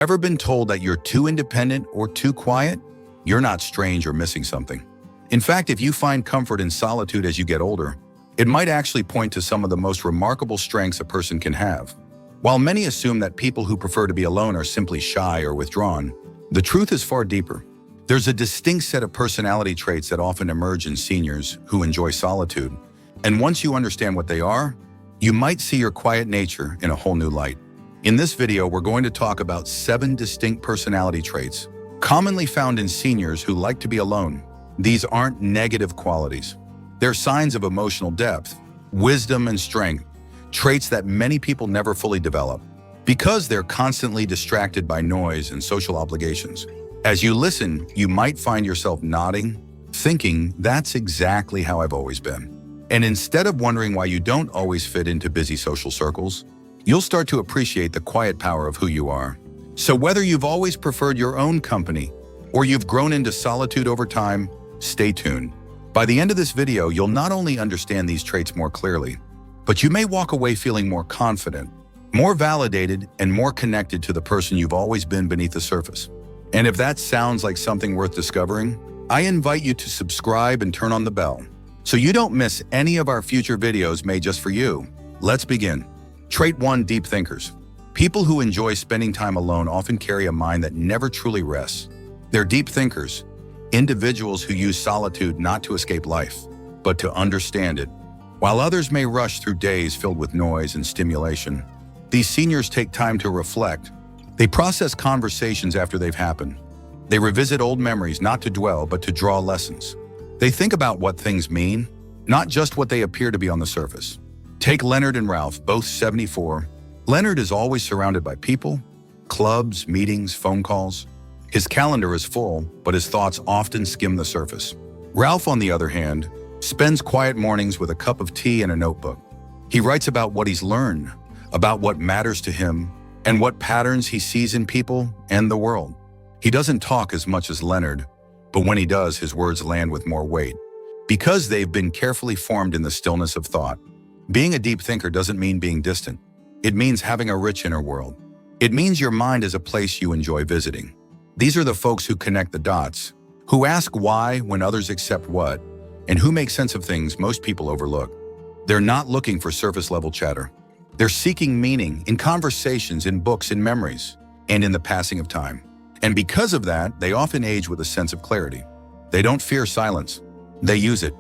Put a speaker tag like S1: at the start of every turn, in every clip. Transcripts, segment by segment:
S1: Ever been told that you're too independent or too quiet? You're not strange or missing something. In fact, if you find comfort in solitude as you get older, it might actually point to some of the most remarkable strengths a person can have. While many assume that people who prefer to be alone are simply shy or withdrawn, the truth is far deeper. There's a distinct set of personality traits that often emerge in seniors who enjoy solitude. And once you understand what they are, you might see your quiet nature in a whole new light. In this video, we're going to talk about 7 distinct personality traits commonly found in seniors who like to be alone. These aren't negative qualities. They're signs of emotional depth, wisdom, and strength, traits that many people never fully develop because they're constantly distracted by noise and social obligations. As you listen, you might find yourself nodding, thinking, that's exactly how I've always been. And instead of wondering why you don't always fit into busy social circles, you'll start to appreciate the quiet power of who you are. So whether you've always preferred your own company or you've grown into solitude over time, stay tuned. By the end of this video, you'll not only understand these traits more clearly, but you may walk away feeling more confident, more validated, and more connected to the person you've always been beneath the surface. And if that sounds like something worth discovering, I invite you to subscribe and turn on the bell so you don't miss any of our future videos made just for you. Let's begin. Trait 1: Deep thinkers. People who enjoy spending time alone often carry a mind that never truly rests. They're deep thinkers, individuals who use solitude not to escape life, but to understand it. While others may rush through days filled with noise and stimulation, these seniors take time to reflect. They process conversations after they've happened. They revisit old memories not to dwell, but to draw lessons. They think about what things mean, not just what they appear to be on the surface. Take Leonard and Ralph, both 74. Leonard is always surrounded by people, clubs, meetings, phone calls. His calendar is full, but his thoughts often skim the surface. Ralph, on the other hand, spends quiet mornings with a cup of tea and a notebook. He writes about what he's learned, about what matters to him, and what patterns he sees in people and the world. He doesn't talk as much as Leonard, but when he does, his words land with more weight, because they've been carefully formed in the stillness of thought. Being a deep thinker doesn't mean being distant. It means having a rich inner world. It means your mind is a place you enjoy visiting. These are the folks who connect the dots, who ask why when others accept what, and who make sense of things most people overlook. They're not looking for surface-level chatter. They're seeking meaning in conversations, in books, in memories, and in the passing of time. And because of that, they often age with a sense of clarity. They don't fear silence. They use it.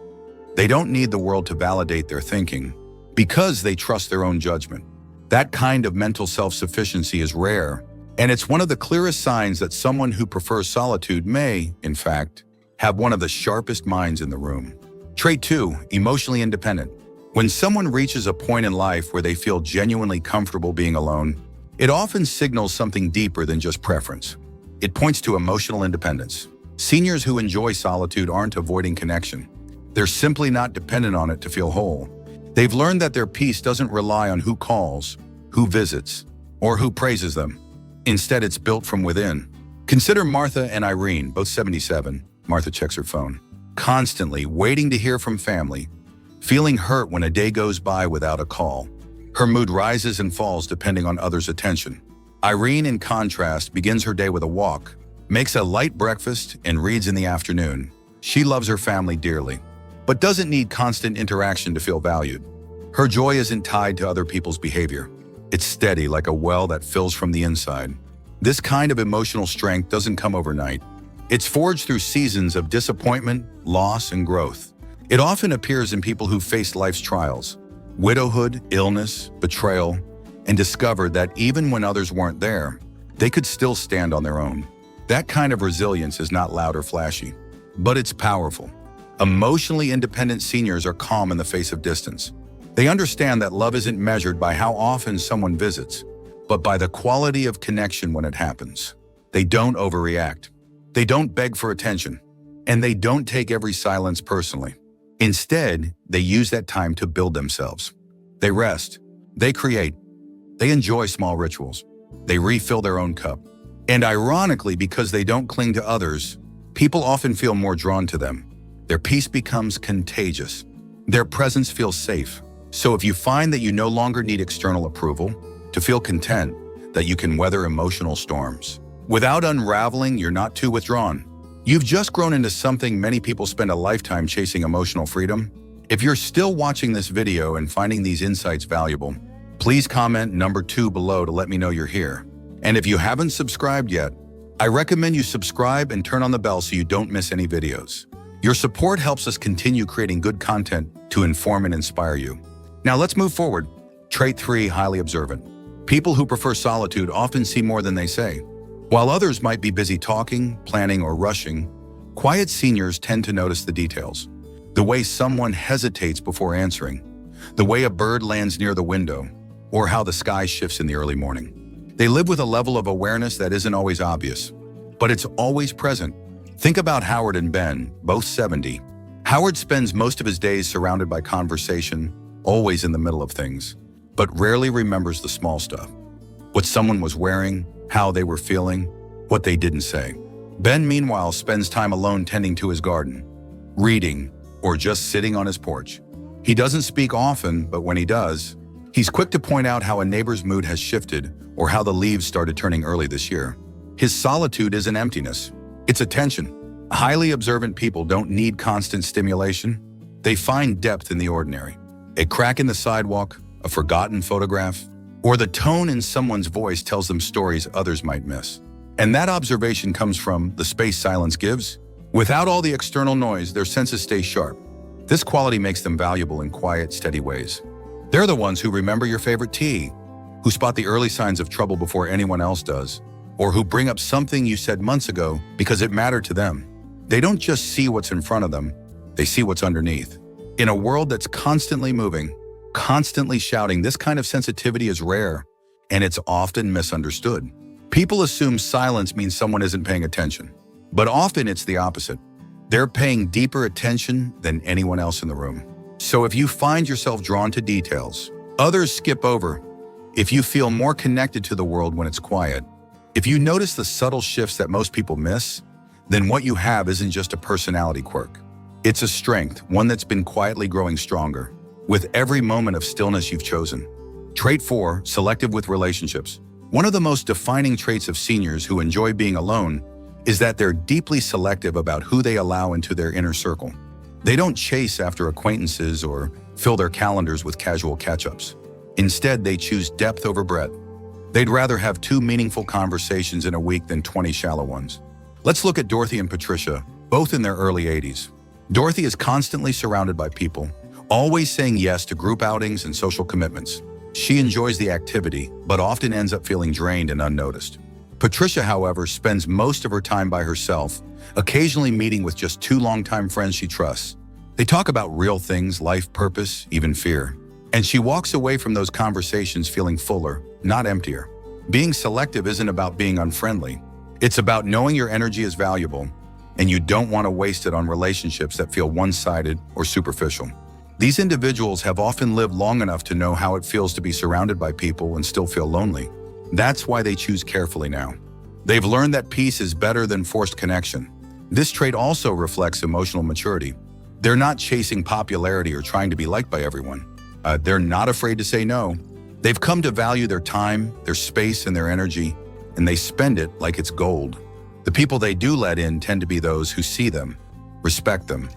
S1: They don't need the world to validate their thinking, because they trust their own judgment. That kind of mental self-sufficiency is rare, and it's one of the clearest signs that someone who prefers solitude may, in fact, have one of the sharpest minds in the room. Trait 2: Emotionally independent. When someone reaches a point in life where they feel genuinely comfortable being alone, it often signals something deeper than just preference. It points to emotional independence. Seniors who enjoy solitude aren't avoiding connection. They're simply not dependent on it to feel whole. They've learned that their peace doesn't rely on who calls, who visits, or who praises them. Instead, it's built from within. Consider Martha and Irene, both 77. Martha checks her phone, constantly waiting to hear from family, feeling hurt when a day goes by without a call. Her mood rises and falls depending on others' attention. Irene, in contrast, begins her day with a walk, makes a light breakfast, and reads in the afternoon. She loves her family dearly, but doesn't need constant interaction to feel valued. Her joy isn't tied to other people's behavior. It's steady, like a well that fills from the inside. This kind of emotional strength doesn't come overnight. It's forged through seasons of disappointment, loss, and growth. It often appears in people who faced life's trials, widowhood, illness, betrayal, and discovered that even when others weren't there, they could still stand on their own. That kind of resilience is not loud or flashy, but it's powerful. Emotionally independent seniors are calm in the face of distance. They understand that love isn't measured by how often someone visits, but by the quality of connection when it happens. They don't overreact. They don't beg for attention, and they don't take every silence personally. Instead, they use that time to build themselves. They rest. They create. They enjoy small rituals. They refill their own cup. And ironically, because they don't cling to others, people often feel more drawn to them. Their peace becomes contagious. Their presence feels safe. So if you find that you no longer need external approval to feel content, that you can weather emotional storms. Without unraveling, you're not too withdrawn. You've just grown into something many people spend a lifetime chasing: emotional freedom. If you're still watching this video and finding these insights valuable, please comment number 2 below to let me know you're here. And if you haven't subscribed yet, I recommend you subscribe and turn on the bell so you don't miss any videos. Your support helps us continue creating good content to inform and inspire you. Now let's move forward. Trait 3, highly observant. People who prefer solitude often see more than they say. While others might be busy talking, planning, or rushing, quiet seniors tend to notice the details. The way someone hesitates before answering, the way a bird lands near the window, or how the sky shifts in the early morning. They live with a level of awareness that isn't always obvious, but it's always present. Think about Howard and Ben, both 70. Howard spends most of his days surrounded by conversation, always in the middle of things, but rarely remembers the small stuff. What someone was wearing, how they were feeling, what they didn't say. Ben, meanwhile, spends time alone tending to his garden, reading, or just sitting on his porch. He doesn't speak often, but when he does, he's quick to point out how a neighbor's mood has shifted or how the leaves started turning early this year. His solitude isn't emptiness, it's attention. Highly observant people don't need constant stimulation. They find depth in the ordinary. A crack in the sidewalk, a forgotten photograph, or the tone in someone's voice tells them stories others might miss. And that observation comes from the space silence gives. Without all the external noise, their senses stay sharp. This quality makes them valuable in quiet, steady ways. They're the ones who remember your favorite tea, who spot the early signs of trouble before anyone else does, or who bring up something you said months ago because it mattered to them. They don't just see what's in front of them, they see what's underneath. In a world that's constantly moving, constantly shouting, this kind of sensitivity is rare, and it's often misunderstood. People assume silence means someone isn't paying attention, but often it's the opposite. They're paying deeper attention than anyone else in the room. So if you find yourself drawn to details others skip over, if you feel more connected to the world when it's quiet, if you notice the subtle shifts that most people miss, then what you have isn't just a personality quirk. It's a strength, one that's been quietly growing stronger with every moment of stillness you've chosen. Trait 4, selective with relationships. One of the most defining traits of seniors who enjoy being alone is that they're deeply selective about who they allow into their inner circle. They don't chase after acquaintances or fill their calendars with casual catch-ups. Instead, they choose depth over breadth. They'd rather have 2 meaningful conversations in a week than 20 shallow ones. Let's look at Dorothy and Patricia, both in their early 80s. Dorothy is constantly surrounded by people, always saying yes to group outings and social commitments. She enjoys the activity, but often ends up feeling drained and unnoticed. Patricia, however, spends most of her time by herself, occasionally meeting with just 2 longtime friends she trusts. They talk about real things, life, purpose, even fear. And she walks away from those conversations feeling fuller, not emptier. Being selective isn't about being unfriendly. It's about knowing your energy is valuable, and you don't want to waste it on relationships that feel one-sided or superficial. These individuals have often lived long enough to know how it feels to be surrounded by people and still feel lonely. That's why they choose carefully now. They've learned that peace is better than forced connection. This trait also reflects emotional maturity. They're not chasing popularity or trying to be liked by everyone. They're not afraid to say no. They've come to value their time, their space, and their energy, and they spend it like it's gold. The people they do let in tend to be those who see them, respect them,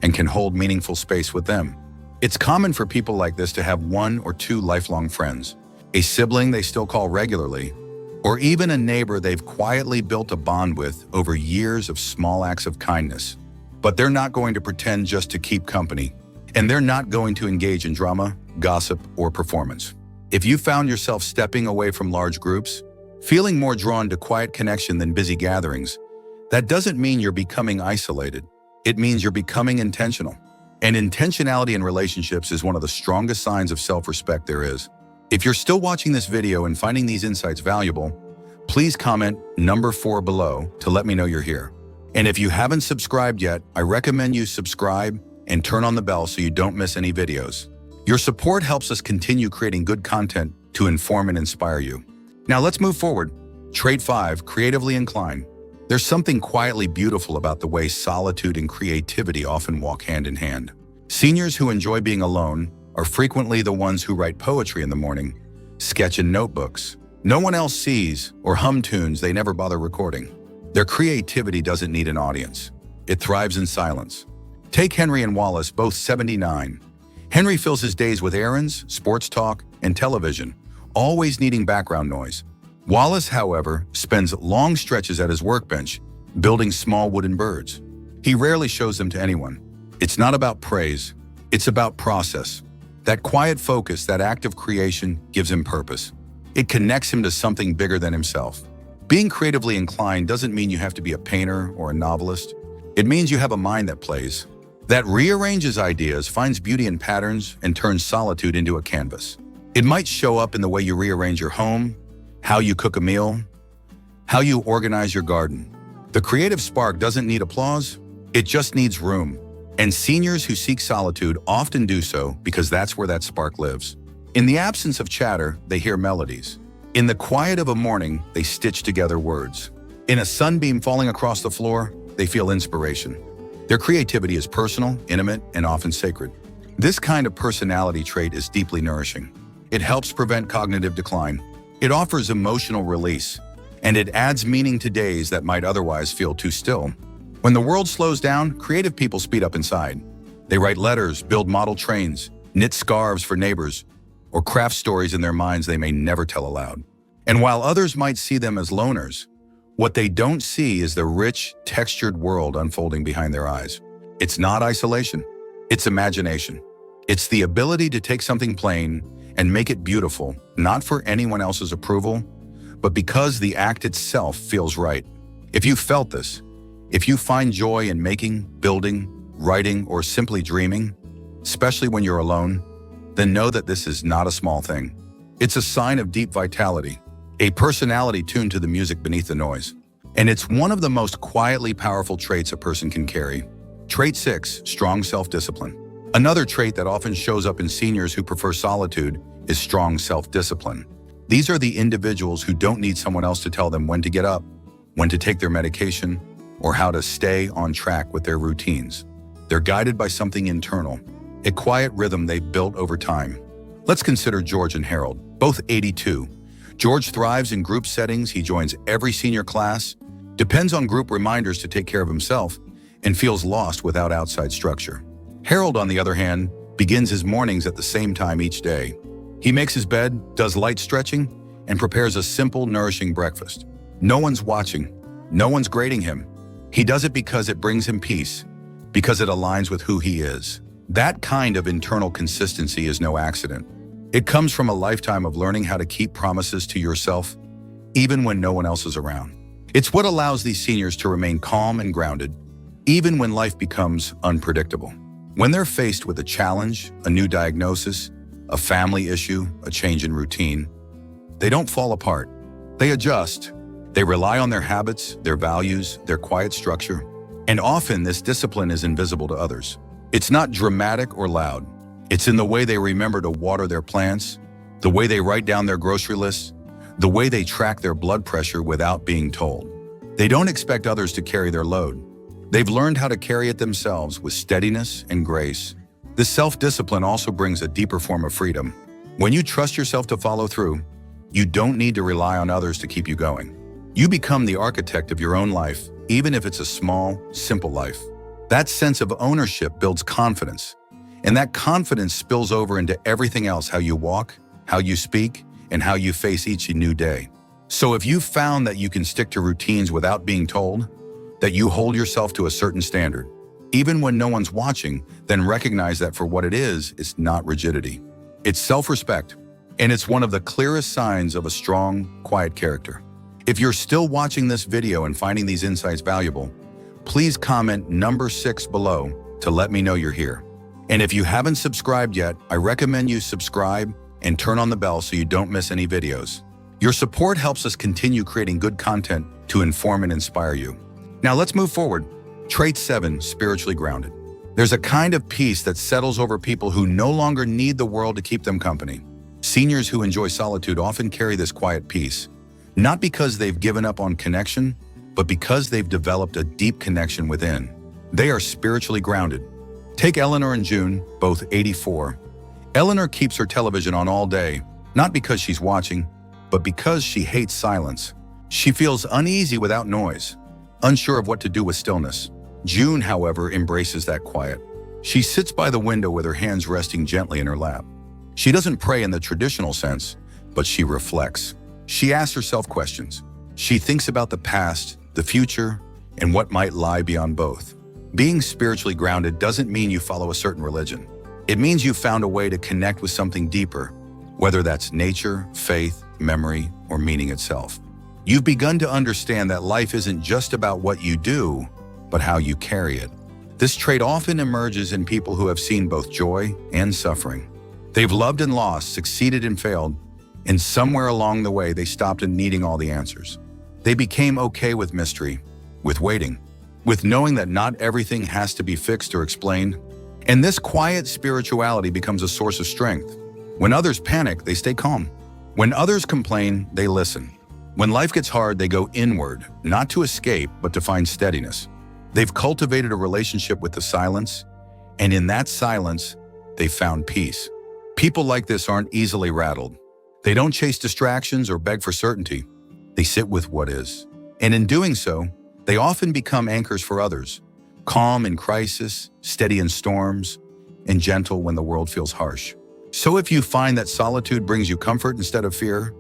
S1: and can hold meaningful space with them. It's common for people like this to have 1 or 2 lifelong friends, a sibling they still call regularly, or even a neighbor they've quietly built a bond with over years of small acts of kindness. But they're not going to pretend just to keep company, and they're not going to engage in drama, gossip, or performance. If you found yourself stepping away from large groups, feeling more drawn to quiet connection than busy gatherings, that doesn't mean you're becoming isolated. It means you're becoming intentional. And intentionality in relationships is one of the strongest signs of self-respect there is. If you're still watching this video and finding these insights valuable, please comment number 4 below to let me know you're here. And if you haven't subscribed yet, I recommend you subscribe and turn on the bell so you don't miss any videos. Your support helps us continue creating good content to inform and inspire you. Now let's move forward. Trait 5, creatively inclined. There's something quietly beautiful about the way solitude and creativity often walk hand in hand. Seniors who enjoy being alone are frequently the ones who write poetry in the morning, sketch in notebooks, No one else sees or hum tunes they never bother recording. Their creativity doesn't need an audience. It thrives in silence. Take Henry and Wallace, both 79. Henry fills his days with errands, sports talk, and television, always needing background noise. Wallace, however, spends long stretches at his workbench, building small wooden birds. He rarely shows them to anyone. It's not about praise, it's about process. That quiet focus, that act of creation, gives him purpose. It connects him to something bigger than himself. Being creatively inclined doesn't mean you have to be a painter or a novelist. It means you have a mind that plays, that rearranges ideas, finds beauty in patterns, and turns solitude into a canvas. It might show up in the way you rearrange your home, how you cook a meal, how you organize your garden. The creative spark doesn't need applause, it just needs room. And seniors who seek solitude often do so because that's where that spark lives. In the absence of chatter, they hear melodies. In the quiet of a morning, they stitch together words. In a sunbeam falling across the floor, they feel inspiration. Their creativity is personal, intimate, and often sacred. This kind of personality trait is deeply nourishing. It helps prevent cognitive decline. It offers emotional release, and it adds meaning to days that might otherwise feel too still. When the world slows down, creative people speed up inside. They write letters, build model trains, knit scarves for neighbors, or craft stories in their minds they may never tell aloud. And while others might see them as loners, what they don't see is the rich, textured world unfolding behind their eyes. It's not isolation, it's imagination. It's the ability to take something plain and make it beautiful, not for anyone else's approval, but because the act itself feels right. If you felt this, if you find joy in making, building, writing, or simply dreaming, especially when you're alone, then know that this is not a small thing. It's a sign of deep vitality, a personality tuned to the music beneath the noise. And it's one of the most quietly powerful traits a person can carry. Trait 6, strong self-discipline. Another trait that often shows up in seniors who prefer solitude is strong self-discipline. These are the individuals who don't need someone else to tell them when to get up, when to take their medication, or how to stay on track with their routines. They're guided by something internal, a quiet rhythm they've built over time. Let's consider George and Harold, both 82. George thrives in group settings. He joins every senior class, depends on group reminders to take care of himself, and feels lost without outside structure. Harold, on the other hand, begins his mornings at the same time each day. He makes his bed, does light stretching, and prepares a simple, nourishing breakfast. No one's watching. No one's grading him. He does it because it brings him peace, because it aligns with who he is. That kind of internal consistency is no accident. It comes from a lifetime of learning how to keep promises to yourself, even when no one else is around. It's what allows these seniors to remain calm and grounded, even when life becomes unpredictable. When they're faced with a challenge, a new diagnosis, a family issue, a change in routine, they don't fall apart. They adjust. They rely on their habits, their values, their quiet structure. And often this discipline is invisible to others. It's not dramatic or loud. It's in the way they remember to water their plants, the way they write down their grocery lists, the way they track their blood pressure without being told. They don't expect others to carry their load. They've learned how to carry it themselves with steadiness and grace. This self-discipline also brings a deeper form of freedom. When you trust yourself to follow through, you don't need to rely on others to keep you going. You become the architect of your own life, even if it's a small, simple life. That sense of ownership builds confidence, and that confidence spills over into everything else: how you walk, how you speak, and how you face each new day. So if you've found that you can stick to routines without being told, that you hold yourself to a certain standard, even when no one's watching, then recognize that for what it is, it's not rigidity. It's self-respect, and it's one of the clearest signs of a strong, quiet character. If you're still watching this video and finding these insights valuable, please comment number 6 below to let me know you're here. And if you haven't subscribed yet, I recommend you subscribe and turn on the bell so you don't miss any videos. Your support helps us continue creating good content to inform and inspire you. Now let's move forward. Trait 7, spiritually grounded. There's a kind of peace that settles over people who no longer need the world to keep them company. Seniors who enjoy solitude often carry this quiet peace, not because they've given up on connection, but because they've developed a deep connection within. They are spiritually grounded. Take Eleanor and June, both 84. Eleanor keeps her television on all day, not because she's watching, but because she hates silence. She feels uneasy without noise, unsure of what to do with stillness. June, however, embraces that quiet. She sits by the window with her hands resting gently in her lap. She doesn't pray in the traditional sense, but she reflects. She asks herself questions. She thinks about the past, the future, and what might lie beyond both. Being spiritually grounded doesn't mean you follow a certain religion. It means you found a way to connect with something deeper, whether that's nature, faith, memory, or meaning itself. You've begun to understand that life isn't just about what you do, but how you carry it. This trait often emerges in people who have seen both joy and suffering. They've loved and lost, succeeded and failed, and somewhere along the way they stopped needing all the answers. They became okay with mystery, with waiting, with knowing that not everything has to be fixed or explained. And this quiet spirituality becomes a source of strength. When others panic, they stay calm. When others complain, they listen. When life gets hard, they go inward, not to escape, but to find steadiness. They've cultivated a relationship with the silence, and in that silence, they've found peace. People like this aren't easily rattled. They don't chase distractions or beg for certainty. They sit with what is. And in doing so, they often become anchors for others, calm in crisis, steady in storms, and gentle when the world feels harsh. So if you find that solitude brings you comfort instead of fear,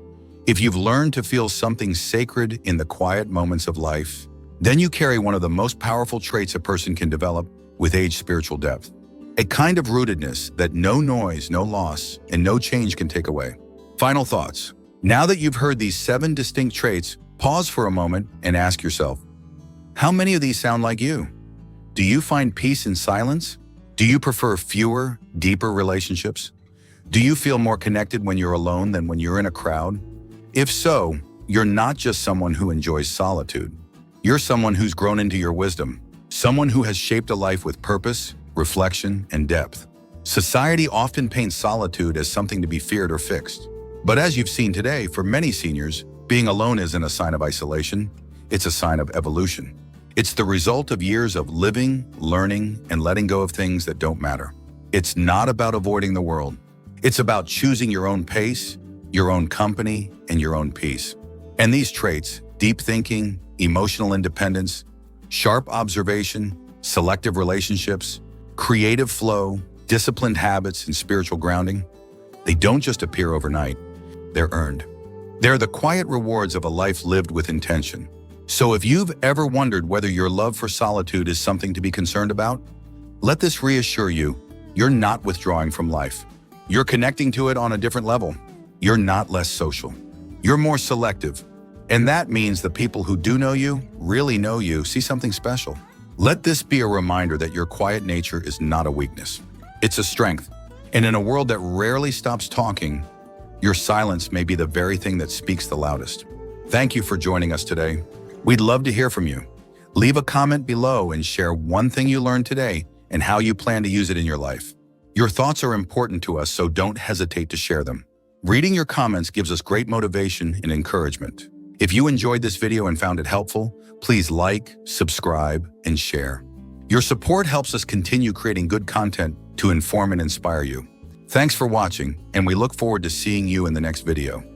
S1: if you've learned to feel something sacred in the quiet moments of life, then you carry one of the most powerful traits a person can develop with age spiritual depth. A kind of rootedness that no noise, no loss, and no change can take away. Final thoughts. Now that you've heard these 7 distinct traits, pause for a moment and ask yourself, how many of these sound like you? Do you find peace in silence? Do you prefer fewer, deeper relationships? Do you feel more connected when you're alone than when you're in a crowd? If so, you're not just someone who enjoys solitude. You're someone who's grown into your wisdom, someone who has shaped a life with purpose, reflection, and depth. Society often paints solitude as something to be feared or fixed. But as you've seen today, for many seniors, being alone isn't a sign of isolation, it's a sign of evolution. It's the result of years of living, learning, and letting go of things that don't matter. It's not about avoiding the world. It's about choosing your own pace, your own company, and your own peace. And these traits, deep thinking, emotional independence, sharp observation, selective relationships, creative flow, disciplined habits, and spiritual grounding, they don't just appear overnight, they're earned. They're the quiet rewards of a life lived with intention. So if you've ever wondered whether your love for solitude is something to be concerned about, let this reassure you, you're not withdrawing from life. You're connecting to it on a different level. You're not less social. You're more selective. And that means the people who do know you, really know you, see something special. Let this be a reminder that your quiet nature is not a weakness. It's a strength. And in a world that rarely stops talking, your silence may be the very thing that speaks the loudest. Thank you for joining us today. We'd love to hear from you. Leave a comment below and share one thing you learned today and how you plan to use it in your life. Your thoughts are important to us, so don't hesitate to share them. Reading your comments gives us great motivation and encouragement. If you enjoyed this video and found it helpful, please like, subscribe, and share. Your support helps us continue creating good content to inform and inspire you. Thanks for watching, and we look forward to seeing you in the next video.